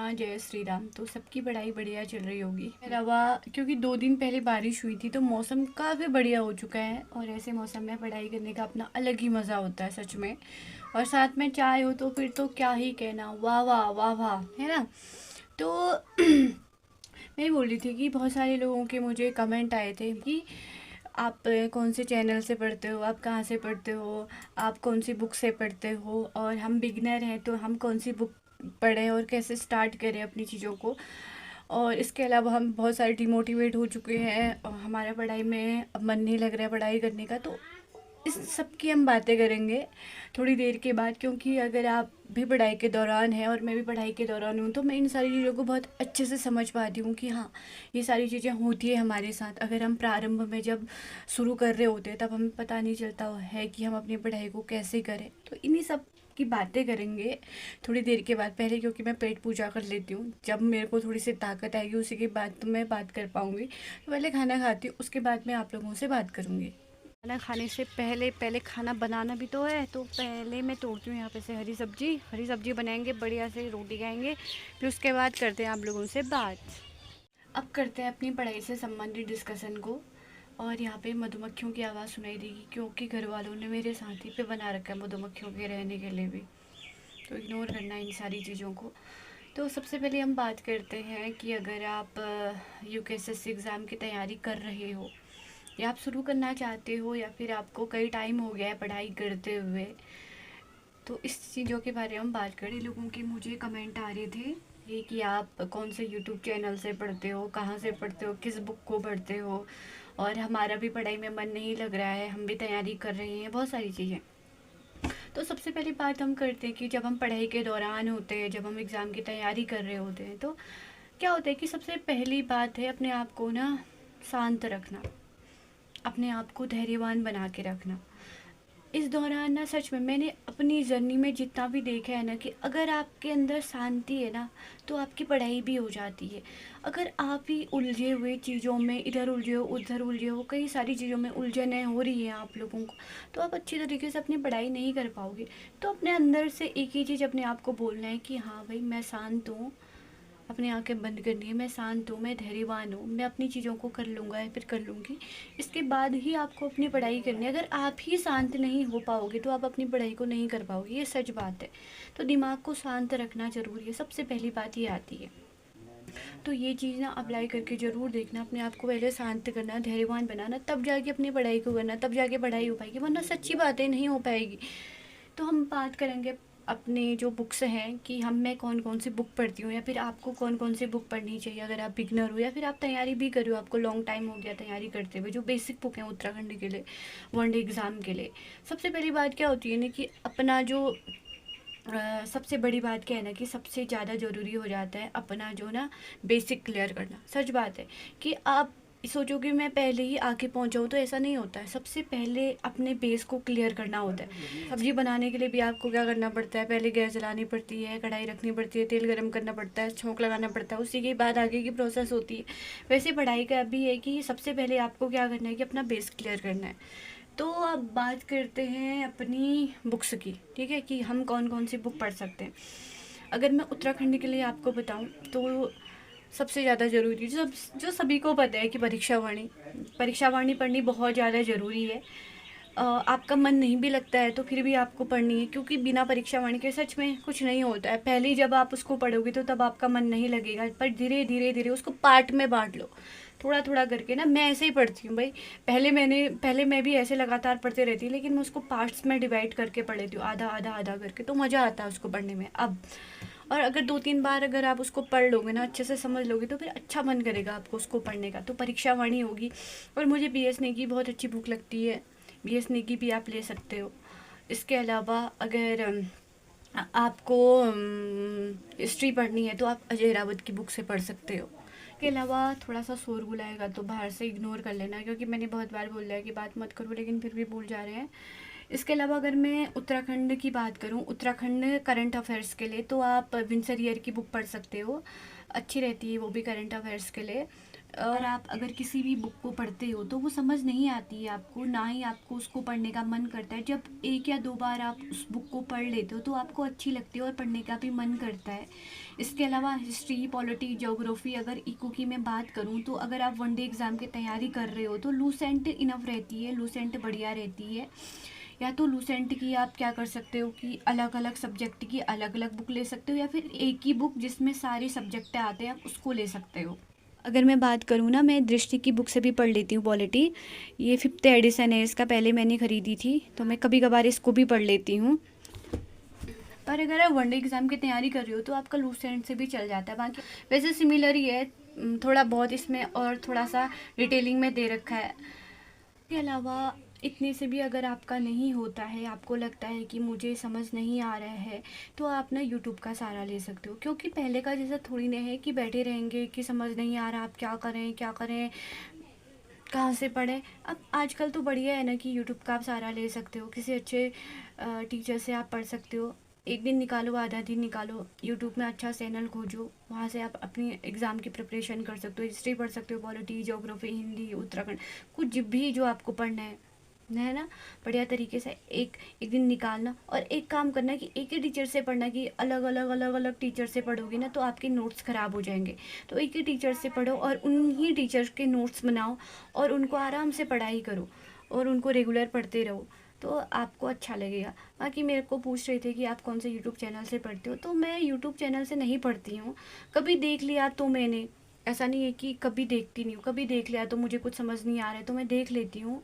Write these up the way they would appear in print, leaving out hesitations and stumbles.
हाँ, जय श्री राम। तो सबकी पढ़ाई बढ़िया चल रही होगी। अलावा क्योंकि 2 दिन पहले बारिश हुई थी तो मौसम काफ़ी बढ़िया हो चुका है और ऐसे मौसम में पढ़ाई करने का अपना अलग ही मज़ा होता है सच में। और साथ में चाय हो तो फिर तो क्या ही कहना, वाह वाह वाह वाह, है ना। तो मैं बोल रही थी कि बहुत सारे लोगों के मुझे कमेंट आए थे कि आप कौन से चैनल से पढ़ते हो, आप कहाँ से पढ़ते हो, आप कौन सी बुक से पढ़ते हो, और हम बिगनर हैं तो हम कौन सी बुक पढ़ें और कैसे स्टार्ट करें अपनी चीज़ों को। और इसके अलावा हम बहुत सारे डिमोटिवेट हो चुके हैं और हमारा पढ़ाई में अब मन नहीं लग रहा है पढ़ाई करने का। तो इस सब की हम बातें करेंगे थोड़ी देर के बाद, क्योंकि अगर आप भी पढ़ाई के दौरान हैं और मैं भी पढ़ाई के दौरान हूँ तो मैं इन सारी चीज़ों को बहुत अच्छे से समझ पाती हूँ कि हाँ, ये सारी चीज़ें होती है हमारे साथ। अगर हम प्रारंभ में जब शुरू कर रहे होते हैं तब हमें पता नहीं चलता है कि हम अपनी पढ़ाई को कैसे करें। तो इन्हीं सब की बातें करेंगे थोड़ी देर के बाद। पहले क्योंकि मैं पेट पूजा कर लेती हूँ, जब मेरे को थोड़ी सी ताकत आएगी उसी के बाद तो मैं बात कर पाऊँगी। तो पहले खाना खाती हूँ, उसके बाद मैं आप लोगों से बात करूँगी। खाना खाने से पहले पहले खाना बनाना भी तो है, तो पहले मैं तोड़ती हूँ यहाँ पे से हरी सब्जी बनाएंगे, बढ़िया से रोटी खाएंगे, फिर उसके बाद करते हैं आप लोगों से बात। अब करते हैं अपनी पढ़ाई से संबंधित डिस्कशन को। और यहाँ पे मधुमक्खियों की आवाज़ सुनाई देगी क्योंकि घर वालों ने मेरे साथी पे बना रखा है मधुमक्खियों के रहने के लिए भी, तो इग्नोर करना इन सारी चीज़ों को। तो सबसे पहले हम बात करते हैं कि अगर आप यूकेएसएससी एग्ज़ाम की तैयारी कर रहे हो या आप शुरू करना चाहते हो या फिर आपको कई टाइम हो गया है पढ़ाई करते हुए, तो इस चीज़ों के बारे में हम बात करें। लोगों के मुझे कमेंट आ रहे थे ये कि आप कौन से यूट्यूब चैनल से पढ़ते हो, कहाँ से पढ़ते हो, किस बुक को पढ़ते हो, और हमारा भी पढ़ाई में मन नहीं लग रहा है, हम भी तैयारी कर रहे हैं, बहुत सारी चीज़ें। तो सबसे पहली बात हम करते हैं कि जब हम पढ़ाई के दौरान होते हैं, जब हम एग्ज़ाम की तैयारी कर रहे होते हैं, तो क्या होता है कि सबसे पहली बात है अपने आप को ना शांत रखना, अपने आप को धैर्यवान बना के रखना। इस दौरान ना सच में मैंने अपनी जर्नी में जितना भी देखा है ना कि अगर आपके अंदर शांति है ना तो आपकी पढ़ाई भी हो जाती है। अगर आप ही उलझे हुए चीज़ों में, इधर उलझे हो उधर उलझे हो, कई सारी चीज़ों में उलझने हो रही है आप लोगों को, तो आप अच्छी तरीके से अपनी पढ़ाई नहीं कर पाओगे। तो अपने अंदर से एक ही चीज़ अपने आप को बोलना है कि हाँ भाई, मैं शांत हूँ, अपनी आंखें बंद करनी है, मैं शांत हूँ, मैं धैर्यवान हूँ, मैं अपनी चीज़ों को कर लूँगा या फिर कर लूँगी। इसके बाद ही आपको अपनी पढ़ाई करनी है। अगर आप ही शांत नहीं हो पाओगे तो आप अपनी पढ़ाई को नहीं कर पाओगे, ये सच बात है। तो दिमाग को शांत रखना ज़रूरी है, सबसे पहली बात ये आती है। तो ये चीज़ ना अप्लाई करके ज़रूर देखना, अपने आप को पहले शांत करना, धैर्यवान बनाना, तब जाके अपनी पढ़ाई को करना, तब जाके पढ़ाई हो पाएगी, वरना सच्ची बातें नहीं हो पाएगी। तो हम बात करेंगे अपने जो बुक्स हैं कि हम मैं कौन कौन सी बुक पढ़ती हूँ या फिर आपको कौन कौन सी बुक पढ़नी चाहिए अगर आप बिगनर हो या फिर आप तैयारी भी कर रहे हो, आपको लॉन्ग टाइम हो गया तैयारी करते हुए। जो बेसिक बुक हैं उत्तराखंड के लिए, वनडे एग्ज़ाम के लिए, सबसे पहली बात क्या होती है ना कि अपना जो सबसे बड़ी बात क्या है ना कि सबसे ज़्यादा ज़रूरी हो जाता है अपना जो ना बेसिक क्लियर करना। सच बात है कि आप सोचो कि मैं पहले ही आके पहुंचाऊँ, तो ऐसा नहीं होता है। सबसे पहले अपने बेस को क्लियर करना होता है। सब्जी बनाने के लिए भी आपको क्या करना पड़ता है, पहले गैस जलानी पड़ती है, कढ़ाई रखनी पड़ती है, तेल गर्म करना पड़ता है, छोंक लगाना पड़ता है, उसी के बाद आगे की प्रोसेस होती है। वैसे पढ़ाई का भी है कि सबसे पहले आपको क्या करना है कि अपना बेस क्लियर करना है। तो अब बात करते हैं अपनी बुक्स की, ठीक है, कि हम कौन कौन सी बुक पढ़ सकते हैं। अगर मैं उत्तराखंड के लिए आपको बताऊं तो सबसे ज़्यादा ज़रूरी जो सभी को पता है कि परीक्षा वाणी पढ़नी बहुत ज़्यादा ज़रूरी है। आपका मन नहीं भी लगता है तो फिर भी आपको पढ़नी है, क्योंकि बिना परीक्षा वाणी के सच में कुछ नहीं होता है। पहले ही जब आप उसको पढ़ोगे तो तब आपका मन नहीं लगेगा, पर धीरे धीरे धीरे उसको पार्ट में बांट लो, थोड़ा थोड़ा करके ना। मैं ऐसे ही पढ़ती हूँ भाई, पहले मैं भी ऐसे लगातार पढ़ते रहती, लेकिन मैं उसको पार्ट्स में डिवाइड करके पढ़ लेती हूँ, आधा आधा आधा करके, तो मज़ा आता है उसको पढ़ने में अब। और अगर 2-3 बार अगर आप उसको पढ़ लोगे ना, अच्छे से समझ लोगे, तो फिर अच्छा मन करेगा आपको उसको पढ़ने का। तो परीक्षा वाणी होगी। और मुझे बीएस नेगी बहुत अच्छी बुक लगती है, बीएस नेगी भी आप ले सकते हो। इसके अलावा अगर आपको हिस्ट्री पढ़नी है तो आप अजय रावत की बुक से पढ़ सकते हो। इसके अलावा थोड़ा सा शोरगुल आएगा तो बाहर से इग्नोर कर लेना, क्योंकि मैंने बहुत बार बोल दिया कि बात मत करो लेकिन फिर भी भूल जा रहे हैं। इसके अलावा अगर मैं उत्तराखंड की बात करूं, उत्तराखंड करंट अफेयर्स के लिए, तो आप विंसर ईयर की बुक पढ़ सकते हो, अच्छी रहती है वो भी करंट अफेयर्स के लिए। और आप अगर किसी भी बुक को पढ़ते हो तो वो समझ नहीं आती है आपको, ना ही आपको उसको पढ़ने का मन करता है। जब एक या दो बार आप उस बुक को पढ़ लेते हो तो आपको अच्छी लगती है और पढ़ने का भी मन करता है। इसके अलावा हिस्ट्री, पॉलिटी, ज्योग्राफी, अगर इको की मैं बात करूँ तो अगर आप वनडे एग्ज़ाम की तैयारी कर रहे हो तो लूसेंट इनफ रहती है, लूसेंट बढ़िया रहती है। या तो लूसेंट की आप क्या कर सकते हो कि अलग अलग सब्जेक्ट की अलग अलग बुक ले सकते हो, या फिर एक ही बुक जिसमें सारे सब्जेक्ट आते हैं आप उसको ले सकते हो। अगर मैं बात करूँ ना, मैं दृष्टि की बुक से भी पढ़ लेती हूँ पॉलिटी। ये 5th एडिशन है इसका, पहले मैंने ख़रीदी थी तो मैं कभी कभार इसको भी पढ़ लेती हूँ। पर अगर आप वनडे एग्ज़ाम की तैयारी कर रही हो तो आपका लूसेंट से भी चल जाता है। बाकी वैसे सिमिलर ही है, थोड़ा बहुत इसमें और थोड़ा सा डिटेलिंग में दे रखा है। इसके अलावा इतने से भी अगर आपका नहीं होता है, आपको लगता है कि मुझे समझ नहीं आ रहा है, तो आप ना यूट्यूब का सहारा ले सकते हो। क्योंकि पहले का जैसा थोड़ी ना है कि बैठे रहेंगे कि समझ नहीं आ रहा, आप क्या करें क्या करें, कहाँ से पढ़ें। अब आजकल तो बढ़िया है ना कि यूट्यूब का आप सहारा ले सकते हो, किसी अच्छे टीचर से आप पढ़ सकते हो। एक दिन निकालो, आधा दिन निकालो, यूट्यूब में अच्छा चैनल खोजो, वहाँ से आप अपनी एग्ज़ाम की प्रिपरेशन कर सकते हो। हिस्ट्री पढ़ सकते हो, पॉलिटी, ज्योग्राफी, हिंदी, उत्तराखंड, कुछ भी जो आपको पढ़ना है ना, बढ़िया तरीके से एक एक दिन निकालना। और एक काम करना कि एक ही टीचर से पढ़ना, कि अलग अलग अलग अलग टीचर से पढ़ोगे ना तो आपके नोट्स ख़राब हो जाएंगे। तो एक ही टीचर से पढ़ो और उन्हीं टीचर के नोट्स बनाओ और उनको आराम से पढ़ाई करो और उनको रेगुलर पढ़ते रहो, तो आपको अच्छा लगेगा। बाकी मेरे को पूछ रहे थे कि आप कौन से यूट्यूब चैनल से पढ़ते हो, तो मैं यूट्यूब चैनल से नहीं पढ़ती हूँ। कभी देख लिया तो मैंने, ऐसा नहीं है कि कभी देखती नहीं हूँ, कभी देख लिया तो मुझे कुछ समझ नहीं आ रहा है तो मैं देख लेती हूँ।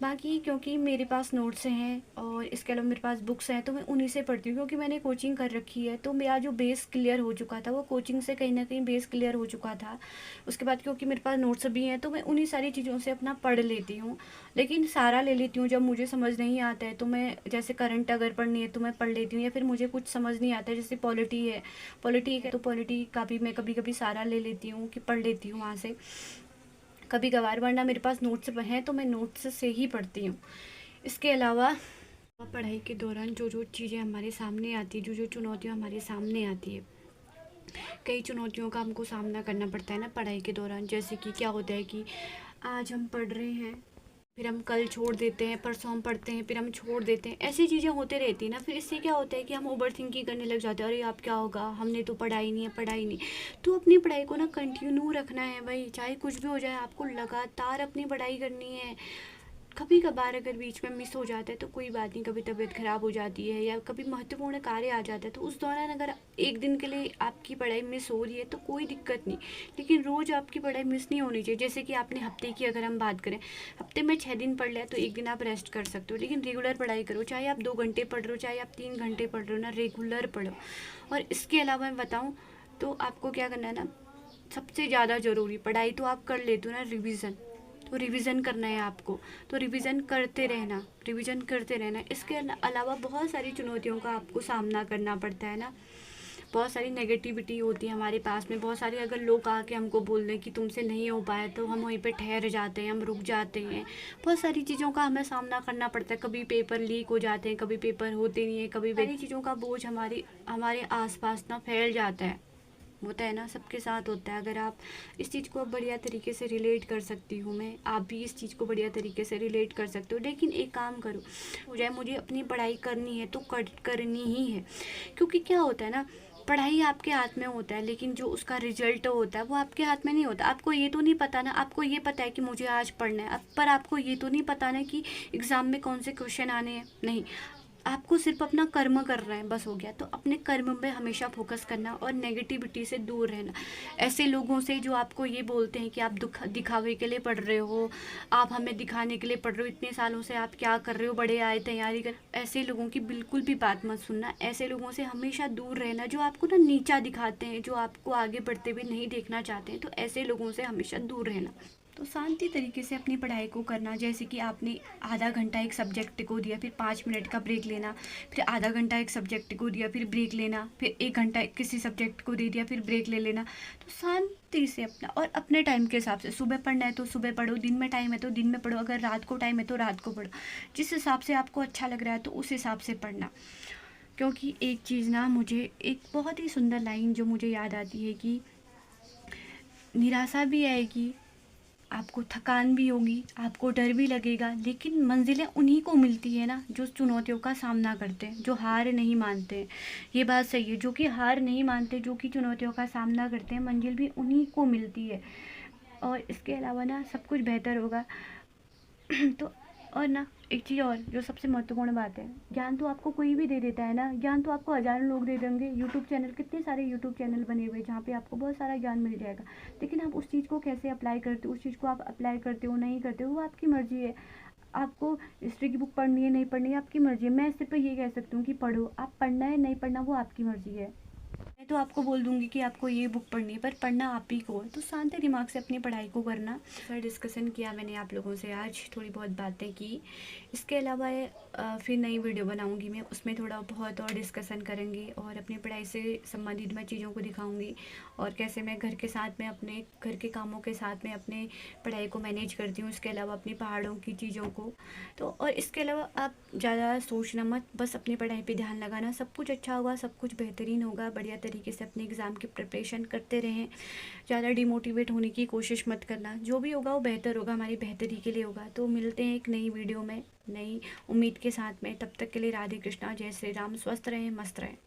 बाकी क्योंकि मेरे पास नोट्स हैं और इसके अलावा मेरे पास बुक्स हैं तो मैं उन्हीं से पढ़ती हूँ। क्योंकि मैंने कोचिंग कर रखी है तो मेरा जो बेस क्लियर हो चुका था वो कोचिंग से कहीं ना कहीं बेस क्लियर हो चुका था। उसके बाद क्योंकि मेरे पास नोट्स भी हैं तो मैं उन्हीं सारी चीज़ों से अपना पढ़ लेती हूँ। लेकिन सारा ले लेती हूँ जब मुझे समझ नहीं आता है, तो मैं जैसे करंट अगर पढ़नी है तो मैं पढ़ लेती हूँ, या फिर मुझे कुछ समझ नहीं आता है जैसे पॉलिटी है, पॉलिटी है तो पॉलिटी का भी मैं कभी कभी सारा ले लेती हूँ कि पढ़ लेती हूँ वहाँ से कभी कभार, वरना मेरे पास नोट्स हैं तो मैं नोट्स से ही पढ़ती हूँ। इसके अलावा पढ़ाई के दौरान जो जो चीज़ें हमारे सामने आती है, जो जो चुनौतियाँ हमारे सामने आती है, कई चुनौतियों का हमको सामना करना पड़ता है ना पढ़ाई के दौरान। जैसे कि क्या होता है कि आज हम पढ़ रहे हैं, फिर हम कल छोड़ देते हैं, परसों हम पढ़ते हैं, फिर हम छोड़ देते हैं, ऐसी चीज़ें होते रहती है ना। फिर इससे क्या होता है कि हम ओवर थिंकिंग करने लग जाते हैं, अरे आप क्या होगा, हमने तो पढ़ाई नहीं है, पढ़ाई नहीं। तो अपनी पढ़ाई को ना कंटिन्यू रखना है भाई, चाहे कुछ भी हो जाए आपको लगातार अपनी पढ़ाई करनी है। कभी कभार अगर बीच में मिस हो जाता है तो कोई बात नहीं, कभी तबीयत ख़राब हो जाती है या कभी महत्वपूर्ण कार्य आ जाता है तो उस दौरान अगर एक दिन के लिए आपकी पढ़ाई मिस हो रही है तो कोई दिक्कत नहीं। लेकिन रोज़ आपकी पढ़ाई मिस नहीं होनी चाहिए। जैसे कि आपने हफ्ते की अगर हम बात करें, हफ्ते में 6 दिन पढ़ लिया तो एक दिन आप रेस्ट कर सकते हो, लेकिन रेगुलर पढ़ाई करो। चाहे आप 2 घंटे पढ़ रहे हो, चाहे आप 3 घंटे पढ़ रहे हो ना, रेगुलर पढ़ो। और इसके अलावा मैं बताऊँ तो आपको क्या करना है ना, सबसे ज़्यादा ज़रूरी, पढ़ाई तो आप कर लेते हो ना, रिवीजन, तो रिवीजन करना है आपको। तो रिवीजन करते रहना, रिवीजन करते रहना। इसके अलावा बहुत सारी चुनौतियों का आपको सामना करना पड़ता है ना, बहुत सारी नेगेटिविटी होती है हमारे पास में। बहुत सारे अगर लोग आके हमको बोल दें कि तुमसे नहीं हो पाया तो हम वहीं पे ठहर जाते हैं, हम रुक जाते हैं। बहुत सारी चीज़ों का हमें सामना करना पड़ता है। कभी पेपर लीक हो जाते हैं, कभी पेपर होते नहीं है, कभी सारी चीज़ों का बोझ हमारे हमारे आसपास ना फैल जाता है। होता है ना, सबके साथ होता है। अगर आप इस चीज़ को बढ़िया तरीके से रिलेट कर सकती हूँ मैं, आप भी इस चीज़ को बढ़िया तरीके से रिलेट कर सकते हो। लेकिन एक काम करो, हो जाए मुझे अपनी पढ़ाई करनी है तो करनी ही है। क्योंकि क्या होता है ना, पढ़ाई आपके हाथ में होता है लेकिन जो उसका रिजल्ट होता है वो आपके हाथ में नहीं होता। आपको ये तो नहीं पता ना, आपको ये पता है कि मुझे आज पढ़ना है, पर आपको ये तो नहीं पता ना कि एग्ज़ाम में कौन से क्वेश्चन आने हैं। नहीं, आपको सिर्फ अपना कर्म करना है, बस हो गया। तो अपने कर्म पे हमेशा फोकस करना और नेगेटिविटी से दूर रहना। ऐसे लोगों से जो आपको ये बोलते हैं कि आप दिखावे के लिए पढ़ रहे हो, आप हमें दिखाने के लिए पढ़ रहे हो, इतने सालों से आप क्या कर रहे हो, बड़े आए तैयारी कर, ऐसे लोगों की बिल्कुल भी बात मत सुनना। ऐसे लोगों से हमेशा दूर रहना जो आपको ना नीचा दिखाते हैं, जो आपको आगे बढ़ते हुए नहीं देखना चाहते हैं। तो ऐसे लोगों से हमेशा दूर रहना। तो शांति तरीके से अपनी पढ़ाई को करना। जैसे कि आपने आधा घंटा एक सब्जेक्ट को दिया, फिर 5 मिनट का ब्रेक लेना, फिर आधा घंटा एक सब्जेक्ट को दिया, फिर ब्रेक लेना, फिर 1 घंटा किसी सब्जेक्ट को दे दिया, फिर ब्रेक ले लेना। तो शांति से अपना और अपने टाइम के हिसाब से, सुबह पढ़ना है तो सुबह पढ़ो, दिन में टाइम है तो दिन में पढ़ो, अगर रात को टाइम है तो रात को पढ़ो। जिस हिसाब से आपको अच्छा लग रहा है तो उस हिसाब से पढ़ना। क्योंकि एक चीज़ ना, मुझे एक बहुत ही सुंदर लाइन जो मुझे याद आती है कि निराशा भी आएगी, आपको थकान भी होगी, आपको डर भी लगेगा, लेकिन मंजिलें उन्हीं को मिलती है ना जो चुनौतियों का सामना करते हैं, जो हार नहीं मानते हैं। ये बात सही है, जो कि हार नहीं मानते, जो कि चुनौतियों का सामना करते हैं, मंजिल भी उन्हीं को मिलती है। और इसके अलावा ना सब कुछ बेहतर होगा। तो और ना एक चीज़ और जो सबसे महत्वपूर्ण बात है, ज्ञान तो आपको कोई भी दे देता है ना, ज्ञान तो आपको हज़ारों लोग दे देंगे। यूट्यूब चैनल, कितने सारे यूट्यूब चैनल बने हुए हैं जहाँ पे आपको बहुत सारा ज्ञान मिल जाएगा, लेकिन आप उस चीज़ को कैसे अप्लाई करते हो, उस चीज़ को आप अप्लाई करते हो नहीं करते हो, वो आपकी मर्ज़ी है। आपको हिस्ट्री की बुक पढ़नी है नहीं पढ़नी है, आपकी मर्ज़ी है। मैं सिर्फ ये कह सकती हूँ कि पढ़ो, आप पढ़ना है नहीं पढ़ना वो आपकी मर्ज़ी है। मैं तो आपको बोल दूंगी कि आपको ये बुक पढ़नी है, पर पढ़ना आप ही को है, तो शांत दिमाग से अपनी पढ़ाई को करना। सर डिस्कशन किया मैंने आप लोगों से आज, थोड़ी बहुत बातें की। इसके अलावा फिर नई वीडियो बनाऊंगी मैं, उसमें थोड़ा बहुत और डिस्कशन करेंगे और अपनी पढ़ाई से संबंधित मैं चीज़ों को दिखाऊंगी और कैसे मैं घर के साथ में अपने घर के कामों के साथ में अपने पढ़ाई को मैनेज करती हूँ। इसके अलावा अपनी पहाड़ों की चीज़ों को तो, और इसके अलावा आप ज़्यादा सोचना मत, बस अपनी पढ़ाई पे ध्यान लगाना, सब कुछ अच्छा होगा, सब कुछ बेहतरीन होगा। बढ़िया तरीके से अपने एग्ज़ाम की प्रिपरेशन करते रहें, ज़्यादा डिमोटिवेट होने की कोशिश मत करना, जो भी होगा वो बेहतर होगा, हमारी बेहतरी के लिए होगा। तो मिलते हैं एक नई वीडियो में नई उम्मीद के साथ में, तब तक के लिए राधे कृष्णा, जय श्री राम, स्वस्थ रहें मस्त रहें।